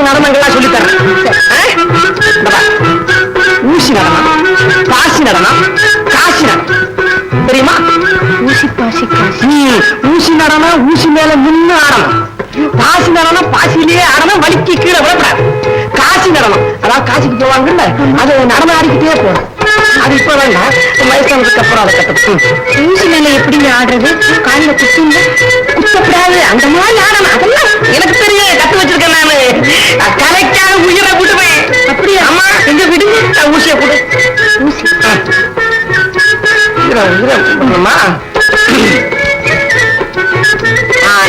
நடனங்கள்லாம் சொல்லி தரேன். ஊசி நடனம், பாசி நடனம், காசி நடனம் தெரியுமா? ஊசி பாசி காசி. ஊசி நடனம் ஊசி மேல நின்று ஆடணும். பாசி நடனம் பாசிலேயே ஆடணும், வலிக்கு கீழே விடக்கூடாது. காசி நடனம் அதாவது காசிக்கு போவாங்கல்ல, அது நடனம் ஆடிக்கிட்டே போகணும். அது இப்ப வேண்டாம், வயசானதுக்கு அப்புறம் அதை கட்டணும். ஊசி மேல எப்படிங்க ஆடுறது? காலில குத்துங்க. குத்தப்படாது, அந்த மாதிரி ஆடணும். அதெல்லாம் எனக்கு தெரியும், கத்து வச்சிருக்கேன் நானு. கலைக்காக உயிரை விடுவேன். அப்படியா? அம்மா எங்க விடுங்க, ஊசியை கொடு. ஊசி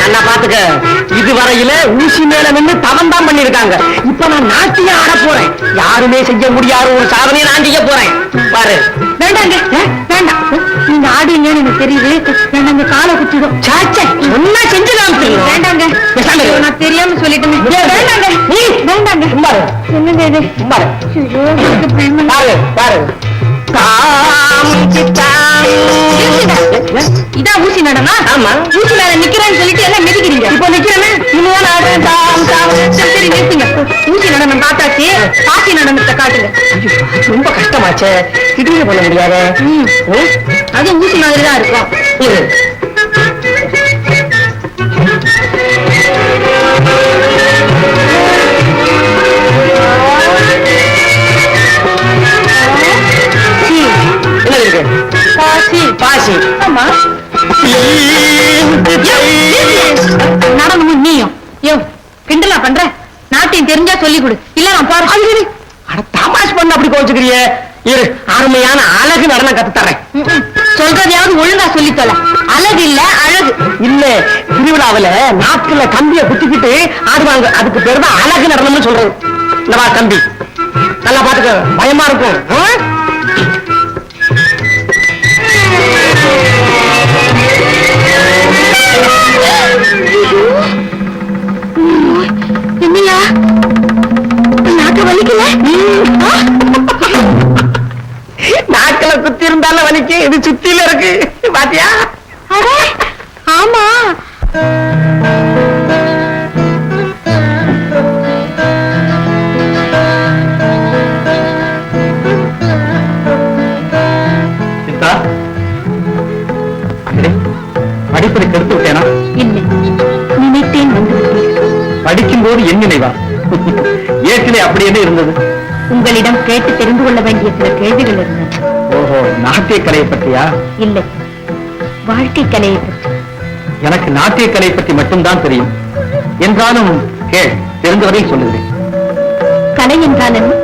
நல்லா பாத்துக்க. இதுவரையில ஊசி மேல நின்று தவம் தான் பண்ணிருக்காங்க. இப்ப நான் நாட்டியம் ஆட போறேன். யாருமே செய்ய முடியாத ஒரு சாதனையை நான் செய்ய போறேன். பாரு. வேண்டாங்க, வேண்டாம். நீங்க ஆடுவீங்கன்னு எனக்கு தெரியுது. வேண்டாங்க, காலை குத்திடும். சாச்சா ஒன்னா செஞ்சு காமிச்சு. வேண்டாங்க, நான் தெரியாம சொல்லிட்டேன். வேண்டாங்க, நீ வேண்டாங்க. பாரு, என்னங்க இது? பாரு. பாரு பாரு. இதான் ஊசி நடனா? ஆமா. ஊசி மேல நிக்கிறேன்னு சொல்லிட்டு எல்லாம் மிதிக்கிறீங்க. இப்ப நிக்கிறேன்னு சரி நிறுத்துங்க. ஊசி நடனம் காட்டாச்சு, பாசி நடனத்தை காட்டுங்க. ரொம்ப கஷ்டமாச்சே, திடீர்னு பண்ண முடியாது. அது ஊசி மாதிரி தான் இருக்கும். என்ன இருக்கு? பாசி பாசி. ஆமா. நடனமும் நீயும் கிண்டலா பண்ற? நாட்டியம் தெரிஞ்சா சொல்லி கொடு, இல்ல நான் பாரு. தமாஷ் பண்ண அப்படி கோச்சுக்கிறியே. இரு, அருமையான அழகு நடனம் கத்து தரேன். சொல்றதையாவது ஒழுங்கா சொல்லித்தல. அழகு இல்ல அழகு. இல்ல, திருவிழாவில நாட்கள்ல கம்பிய குத்திக்கிட்டு ஆடுவாங்க. அதுக்கு பேரு தான் அழகு நடனம்னு சொல்றது. இல்லவா கம்பி? நல்லா பாத்துக்க, பயமா இருக்கும். என்னையா நாக்க வலிக்கல? நாட்கள குத்தி இருந்தாலும் வலிக்கு. இது சுத்தில இருக்கு பாத்தியா? ஆமா. படிப்பதை கெடுத்து விட்டேனா? இல்லை, நினைத்தேன் வந்து படிக்கும் போது என் நினைவா? ஏற்கனவே அப்படி என்ன இருந்தது? உங்களிடம் கேட்டு தெரிந்து கொள்ள வேண்டிய சில கேள்விகள் இருந்தன. ஓஹோ, நாட்டிய கலையை பற்றியா? இல்லை, வாழ்க்கை கலையை பற்றி. எனக்கு நாட்டிய கலை பற்றி மட்டும்தான் தெரியும். என்றாலும் கேள், தெரிந்தவரையில் சொல்லுகிறேன். கலை என்றால் என்ன?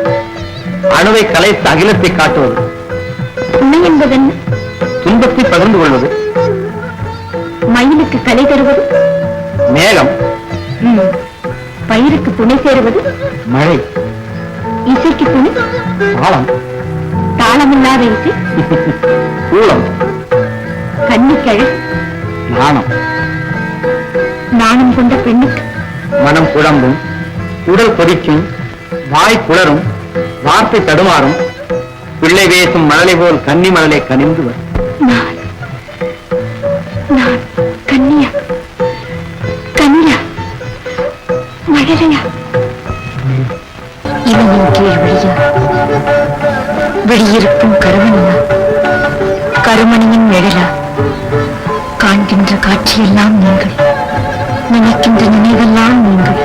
அணுவை கலைத்து அகிலத்தை காட்டுவது. துணை என்பது என்ன? துன்பத்தை பகிர்ந்து கொள்வது. மயிலுக்கு கலை தருவது? மேகம். பயிருக்கு துணை சேருவது? மழை. இசைக்கு துணை? தாளம். தாளமில்லாத இசை? கூலம். கண்ணிக்கழு? நாணம். நாணம் கொண்ட பெண்ணுக்கு? மனம் குழம்பும், உடல் கொதிக்கும், வாய் குளரும், வார்த்தை தடுமாறும், பிள்ளை வேசும் மழலை போல் கன்னி மழலை கனிந்து வரும். நான் கன்னியா? கன்னியா மழலையா? இவனின் கீழ் விழியா? வெளியிருக்கும் கருமணியா? கருமணியின் நிழலா? காண்கின்ற காட்சியெல்லாம் நீங்கள், நினைக்கின்ற நினைவெல்லாம் நீங்கள்,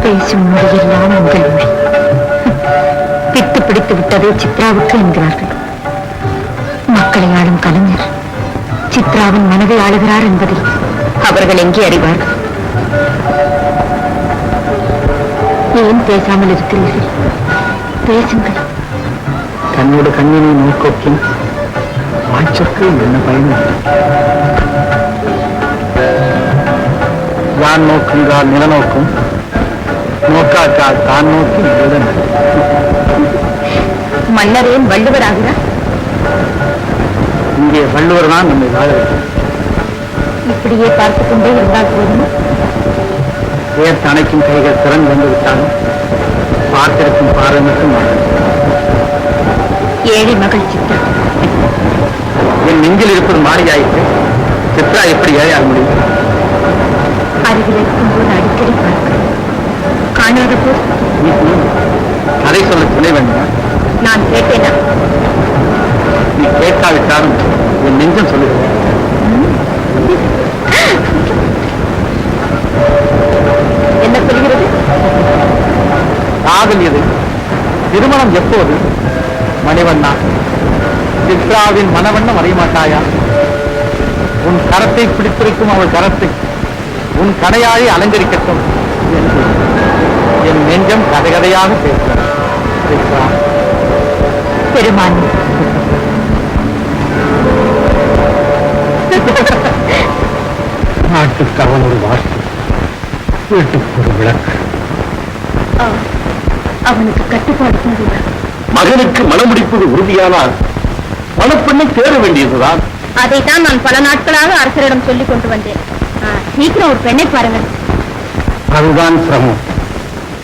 பேசும் மொழியெல்லாம் உங்கள் மொழி. பித்து பிடித்து விட்டதே சித்ராவுக்கு என்கிறார்கள். மக்களை ஆளும் கலைஞர் சித்ராவின் மனதை ஆளுகிறார் என்பதை அவர்கள் எங்கே அறிவார்கள்? ஏன் பேசாமல் இருக்கிறீர்கள்? பேசுங்கள். கண்ணோடு கண்ணினை நோக்கோக்கின் வாய்ச்சொற்கு என்ன பயணம்? யான் நோக்குங்கால் நிலநோக்கும், நோக்காக்கால் தான் நோக்கி எழுதன. மன்னரேன் வள்ளுவராகிறார்? இங்கே வள்ளுவர் தான் நம்மை வாழ வைக்கும். இப்படியே பார்த்துக் கொண்டே இருந்தால் போதுமா? ஏற்று அணைக்கும் கைகள் திறந்து வந்து விட்டாலும் பார்த்திருக்கும் பார்வை மட்டும் மாறும். ஏழை மகள் சித்ரா என் நெஞ்சில் இருப்பது மாறியாயிற்று. சித்ரா எப்படி ஏழையாக முடியும்? அருகில் இருக்கும்போது அடிக்கடி பார்க்கிறேன். என்னது கதை சொல்ல துணை வேண்டாம். நான் கேட்டேனா? நீ கேட்காவிட்டாலும் என் நெஞ்சம் சொல்லுகிறேன். என்ன சொல்கிறது? காதல் எது? திருமணம் எப்போது? மணிவண்ணா, சித்ராவின் மனவண்ணம் அறிய மாட்டாயா? உன் கரத்தை பிடித்திருக்கும் அவள் கரத்தை உன் கடையாழி அலங்கரிக்கட்டும் என்று என் நெஞ்சம் கதைகதையாக பேசுகிறார். சித்ரா, பெருமான், நாட்டுக்கு அவன் ஒரு வாஸ்து, வீட்டுக்கு ஒரு விளக்கு. அவனுக்கு கட்டுப்பாடு தந்துள்ளார். மகனுக்கு மனமுடிப்பது உறுதியானால் மனப்பெண்ணை தேட வேண்டியதுதான். அதைத்தான் நான் பல நாட்களாக அரசரிடம் சொல்லிக் கொண்டு வந்தேன். சீக்கிரம் ஒரு பெண்ணை பாருங்கள். அதுதான் சிரமம்.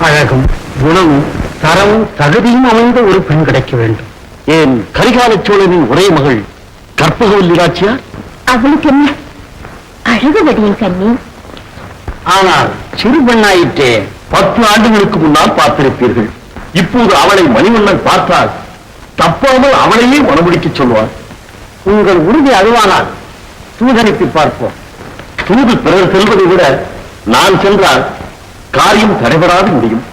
அழகும் குணமும் தரமும் தகுதியும் அமைந்த ஒரு பெண் கிடைக்க வேண்டும். ஏன் கரிகால சோழனின் ஒரே மகள் கற்பகவல்லி நாச்சியார்? அவளுக்கு என்ன அழகுவதியின் கண்ணி? ஆனால் சிறு பெண்ணாயிற்றே. 10 ஆண்டுகளுக்கு முன்னால் பார்த்திருப்பீர்கள். இப்போது அவளை மணிவண்ணன் பார்த்தால் தப்பாமல் அவளையே மனமுடிக்க சொல்வார். உங்கள் உறுதி அதுவானால் தூதனுக்கு பார்ப்போம். தூது பிறர் செல்வதை விட நான் சென்றால் காரியம் தடைபடாது முடியும்.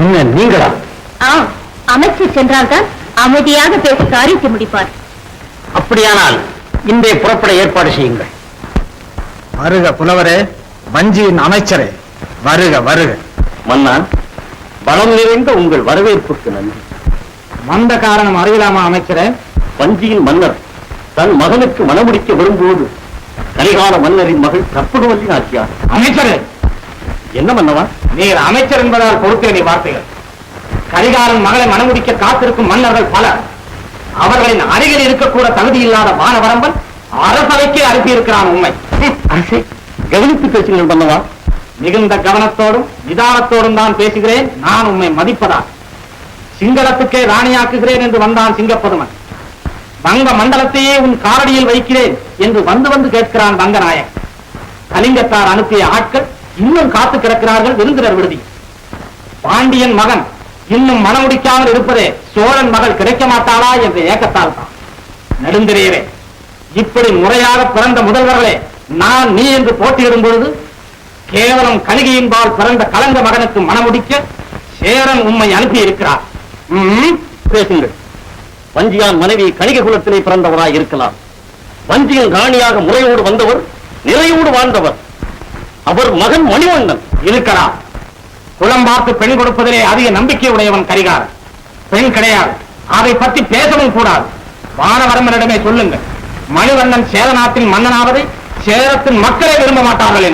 என்ன நீங்களா? அமைச்சர் சென்றால்தான் அமைதியாக பேசி காரியத்தை முடிப்பார். அப்படியானால் இன்றைய புறப்பட ஏற்பாடு செய்யுங்கள். வருக புலவரே, வஞ்சியின் அமைச்சரே, வருக வருக. மன்னா, பலம் நிறைந்த உங்கள் வரவேற்புக்கு நன்றி. வந்த காரணம் அறியலாமா அமைச்சரே? வஞ்சியின் மன்னர் தன் மகனுக்கு மனமுடிக்க வரும்போது கரிகால மன்னரின் மகள் கற்பகவல்லி நாச்சியார். அமைச்சரே! என்ன மன்னவா? நீர் அமைச்சர் என்பதால் பொறுத்தே வார்த்தைகள். கரிகாலன் மகளை மனமுடிக்க காத்திருக்கும் மன்னர்கள் பலர். அவர்களின் அருகில் இருக்கக்கூட தகுதி இல்லாத வானவரம்பன் அரசவைக்கே அனுப்பியிருக்கிறான். உண்மை. அரசே, கவனித்து பேசுங்கள் மன்னவா. மிகுந்த கவனத்தோடும் நிதானத்தோடும் தான் பேசுகிறேன். நான் உண்மை மதிப்பதா சிங்களத்துக்கே ராணியாக்குகிறேன் என்று வந்தான் சிங்கப்பதுமன். வங்க மண்டலத்தையே உன் காரடியில் வைக்கிறேன் என்று வந்து வந்து கேட்கிறான் வங்கநாயக். கலிங்கத்தார் அனுப்பிய ஆட்கள் இன்னும் காத்து கிடக்கிறார்கள் விருந்தினர் விடுதி. பாண்டியன் மகன் இன்னும் மனமுடிக்காமல் இருப்பதே சோழன் மகள் கிடைக்க மாட்டாளா என்ற ஏக்கத்தால் தான். நெடுந்திரையரே, இப்படி முறையாக பிறந்த முதல்வர்களே நான் நீ என்று போட்டியிடும் பொழுது கேவலம் கலிகையின்பால் பிறந்த கலங்க மகனுக்கு மனமுடிக்க சேரன் உம்மை அனுப்பி இருக்கிறார். பேசுங்கள். வஞ்சியான் மனைவி கணிக குலத்திலே பிறந்தவராய் இருக்கலாம். வஞ்சியின் ராணியாக முறையோடு வந்தவர், நிறையோடு வாழ்ந்தவர். அவர் மகன் மணிவண்ணன் இருக்கலாம். குலம் பார்த்து பெண் கொடுப்பதிலே அதிக நம்பிக்கை உடையவன் கரிகாலன். பெண் கிடையாது, அதை பற்றி பேசவும் கூடாது. வானவரம்பனிடமே சொல்லுங்கள், மணிவண்ணன் சேர நாட்டின் மன்னனாவதை சேரத்தின் மக்களை விரும்ப மாட்டார்கள் என்று.